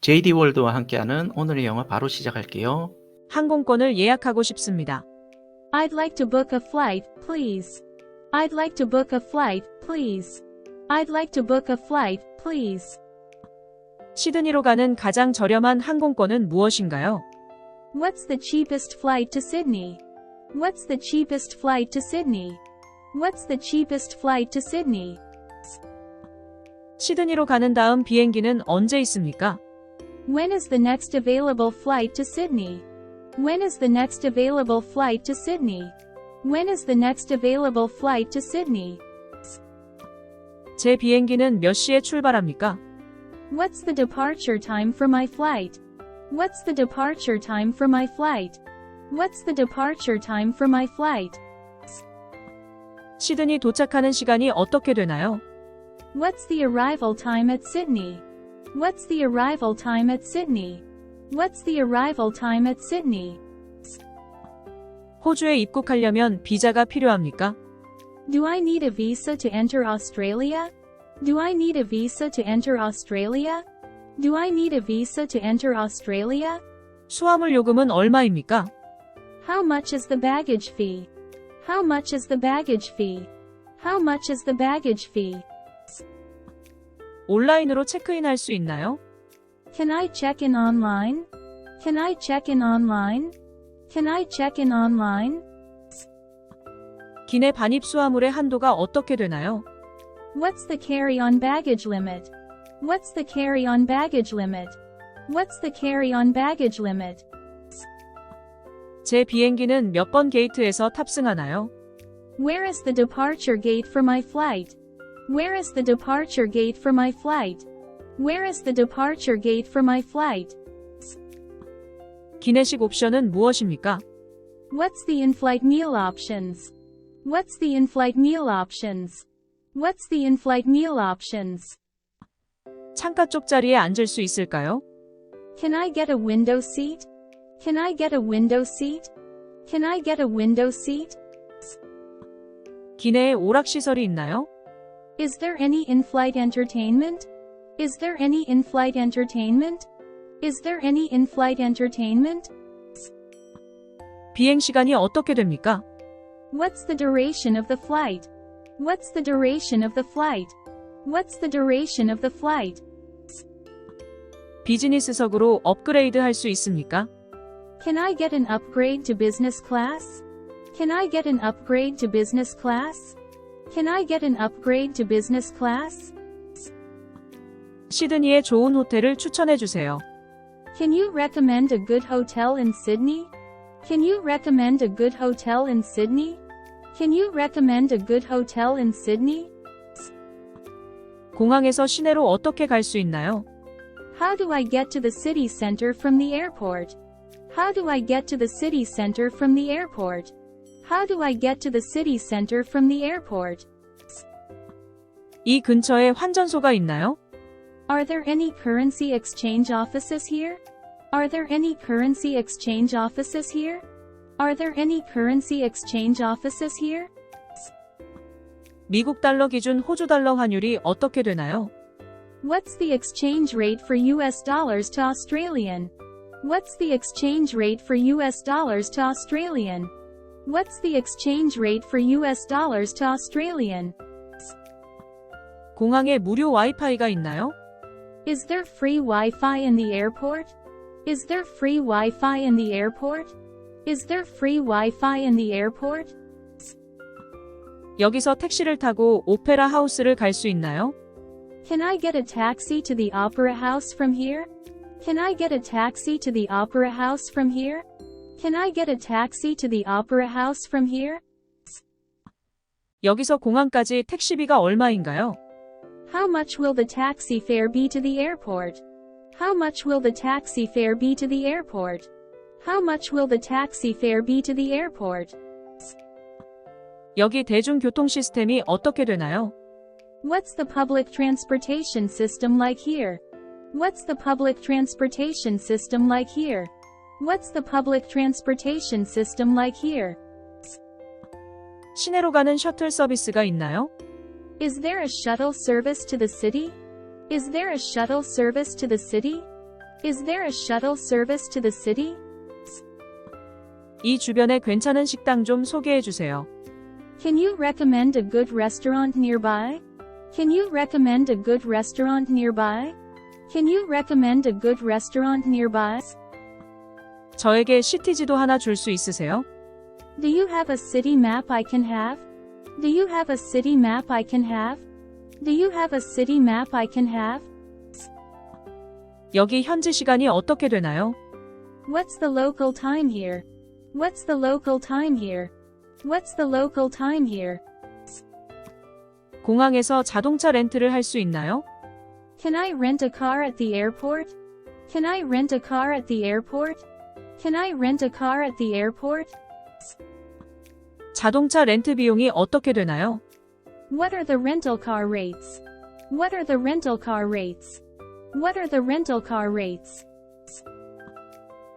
JD 월드와 함께하는 오늘의 영어 바로 시작할게요. 항공권을 예약하고 싶습니다. I'd like to book a flight, please. I'd like to book a flight, please. I'd like to book a flight, please. 시드니로 가는 가장 저렴한 항공권은 무엇인가요? What's the cheapest flight to Sydney? What's the cheapest flight to Sydney? What's the cheapest flight to Sydney? 시드니로 가는 다음 비행기는 언제 있습니까? When is the next available flight to Sydney? When is the next available flight to Sydney? When is the next available flight to Sydney? 제 비행기는 몇 시에 출발합니까? What's the departure time for my flight? What's the departure time for my flight? What's the departure time for my flight? 시드니 도착하는 시간이 어떻게 되나요? What's the arrival time at Sydney? What's the arrival time at Sydney? What's the arrival time at Sydney? 호주에 입국하려면 비자가 필요합니까? Do I need a visa to enter Australia? Do I need a visa to enter Australia? Do I need a visa to enter Australia? 수화물 요금은 얼마입니까? How much is the baggage fee? How much is the baggage fee? How much is the baggage fee? 온라인으로 체크인 할 수 있나요? Can I check in online? Can I check in online? Can I check in online? 기내 반입 수화물의 한도가 어떻게 되나요? What's the carry-on baggage limit? What's the carry-on baggage limit? What's the carry-on baggage limit? 제 비행기는 몇 번 게이트에서 탑승하나요? Where is the departure gate for my flight? Where is the departure gate for my flight? Where is the departure gate for my flight? 기내식 옵션은 무엇입니까? What's the in-flight meal options? What's the in-flight meal options? What's the in-flight meal options? 창가 쪽 자리에 앉을 수 있을까요? Can I get a window seat? Can I get a window seat? Can I get a window seat? 기내에 오락시설이 있나요? Is there any in-flight entertainment? Is there any in-flight entertainment? Is there any in-flight entertainment? 비행 시간이 어떻게 됩니까? What's the duration of the flight? What's the duration of the flight? What's the duration of the flight? 비즈니스석으로 업그레이드 할 수 있습니까? Can I get an upgrade to business class? Can I get an upgrade to business class? Can I get an upgrade to business class? 시드니에 좋은 호텔을 추천해 주세요. Can you recommend a good hotel in Sydney? Can you recommend a good hotel in Sydney? Can you recommend a good hotel in Sydney? 공항에서 시내로 어떻게 갈 수 있나요? How do I get to the city center from the airport? How do I get to the city center from the airport? How do I get to the city center from the airport? 이 근처에 환전소가 있나요? Are there any currency exchange offices here? Are there any currency exchange offices here? Are there any currency exchange offices here? 미국 달러 기준 호주 달러 환율이 어떻게 되나요? What's the exchange rate for US dollars to Australian? What's the exchange rate for US dollars to Australian? What's the exchange rate for US dollars to Australian? 공항에 무료 와이파이가 있나요? Is there free Wi-Fi in the airport? Is there free Wi-Fi in the airport? Is there free Wi-Fi in the airport? 여기서 택시를 타고 오페라 하우스를 갈 수 있나요? Can I get a taxi to the Opera House from here? Can I get a taxi to the Opera House from here? Can I get a taxi to the Opera House from here? 여기서 공항까지 택시비가 얼마인가요? How much will the taxi fare be to the airport? How much will the taxi fare be to the airport? How much will the taxi fare be to the airport? 여기 대중교통 시스템이 어떻게 되나요? What's the public transportation system like here? What's the public transportation system like here? What's the public transportation system like here? 시내로 가는 셔틀 서비스가 있나요? Is there a shuttle service to the city? Is there a shuttle service to the city? Is there a shuttle service to the city? 이 주변에 괜찮은 식당 좀 소개해 주세요. Can you recommend a good restaurant nearby? Can you recommend a good restaurant nearby? Can you recommend a good restaurant nearby? 저에게 시티지도 하나 줄 수 있으세요? Do you have a city map I can have? Do you have a city map I can have? Do you have a city map I can have? 여기 현지 시간이 어떻게 되나요? What's the local time here? What's the local time here? What's the local time here? 공항에서 자동차 렌트를 할 수 있나요? Can I rent a car at the airport? Can I rent a car at the airport? Can I rent a car at the airport? 자동차 렌트 비용이 어떻게 되나요? What are the rental car rates? What are the rental car rates? What are the rental car rates?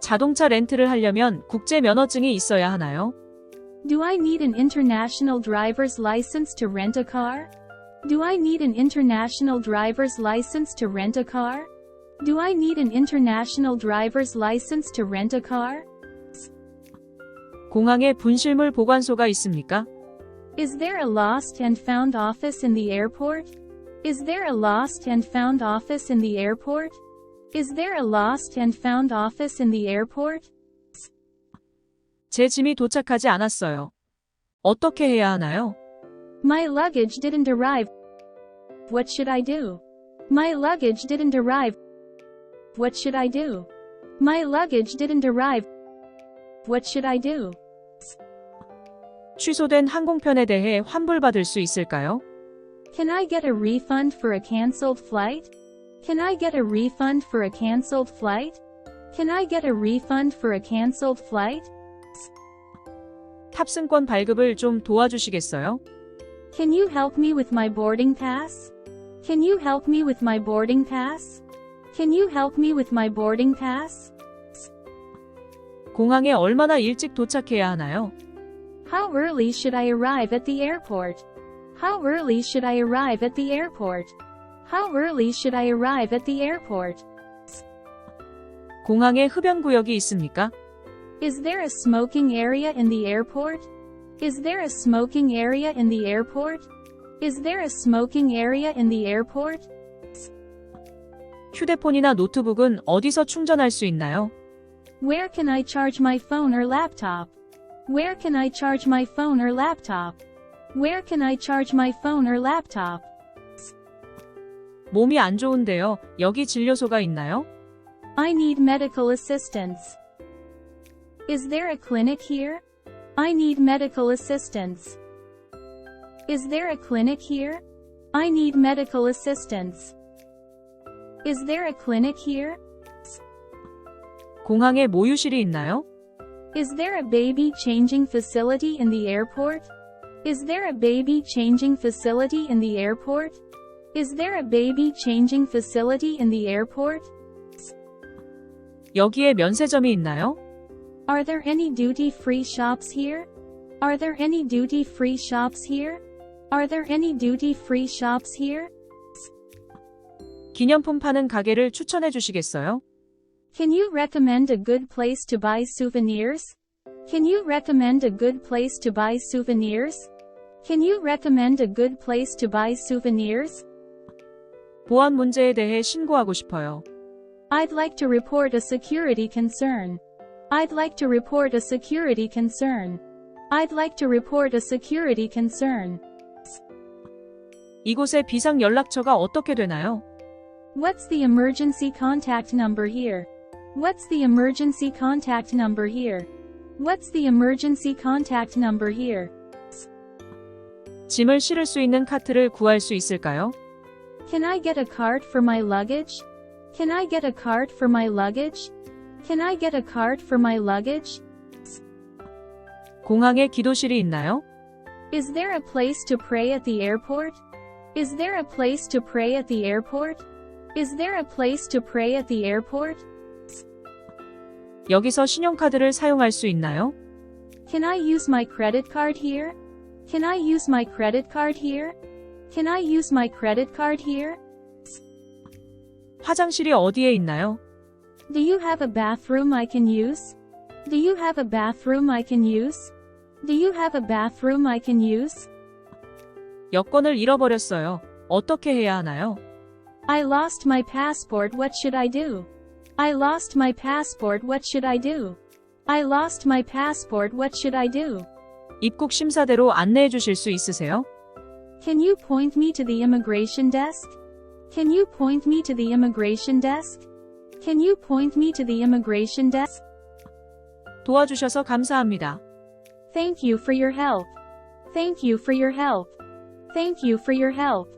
자동차 렌트를 하려면 국제 면허증이 있어야 하나요? Do I need an international driver's license to rent a car? Do I need an international driver's license to rent a car? Do I need an international driver's license to rent a car? 공항에 분실물 보관소가 있습니까? Is there a lost and found office in the airport? Is there a lost and found office in the airport? Is there a lost and found office in the airport? 제 짐이 도착하지 않았어요. 어떻게 해야 하나요? My luggage didn't arrive. What should I do? My luggage didn't arrive. What should I do? My luggage didn't arrive. What should I do? 취소된 항공편에 대해 환불받을 수 있을까요? Can I get a refund for a canceled flight? Can I get a refund for a canceled flight? Can I get a refund for a canceled flight? 탑승권 발급을 좀 도와주시겠어요? Can you help me with my boarding pass? Can you help me with my boarding pass? Can you help me with my boarding pass? 공항에 얼마나 일찍 도착해야 하나요? How early should I arrive at the airport? How early should I arrive at the airport? How early should I arrive at the airport? 공항에 흡연구역이 있습니까? Is there a smoking area in the airport? Is there a smoking area in the airport? Is there a smoking area in the airport? 휴대폰이나 노트북은 어디서 충전할 수 있나요? Where can I charge my phone or laptop? Where can I charge my phone or laptop? Where can I charge my phone or laptop? 몸이 안 좋은데요. 여기 진료소가 있나요? I need medical assistance. Is there a clinic here? I need medical assistance. Is there a clinic here? I need medical assistance. Is there a clinic here? 공항에 모유실이 있나요? Is there a baby changing facility in the airport? Is there a baby changing facility in the airport? Is there a baby changing facility in the airport? 여기에 면세점이 있나요? Are there any duty-free shops here? Are there any duty-free shops here? Are there any duty-free shops here? 기념품 파는 가게를 추천해 주시겠어요? Can you recommend a good place to buy souvenirs? Can you recommend a good place to buy souvenirs? Can you recommend a good place to buy souvenirs? 보안 문제에 대해 신고하고 싶어요. I'd like to report a security concern. I'd like to report a security concern. I'd like to report a security concern. 이곳의 비상 연락처가 어떻게 되나요? What's the emergency contact number here? What's the emergency contact number here? What's the emergency contact number here? 짐을 실을 수 있는 카트를 구할 수 있을까요? Can I get a cart for my luggage? Can I get a cart for my luggage? Can I get a cart for my luggage? 공항에 기도실이 있나요? Is there a place to pray at the airport? Is there a place to pray at the airport? Is there a place to pray at the airport? 여기서 신용카드를 사용할 수 있나요? Can I use my credit card here? Can I use my credit card here? Can I use my credit card here? 화장실이 어디에 있나요? Do you have a bathroom I can use? Do you have a bathroom I can use? Do you have a bathroom I can use? 여권을 잃어버렸어요. 어떻게 해야 하나요? I lost my passport. What should I do? I lost my passport. What should I do? I lost my passport. What should I do? 입국 심사대로 안내해 주실 수 있으세요? Can you point me to the immigration desk? Can you point me to the immigration desk? Can you point me to the immigration desk? 도와주셔서 감사합니다. Thank you for your help. Thank you for your help. Thank you for your help.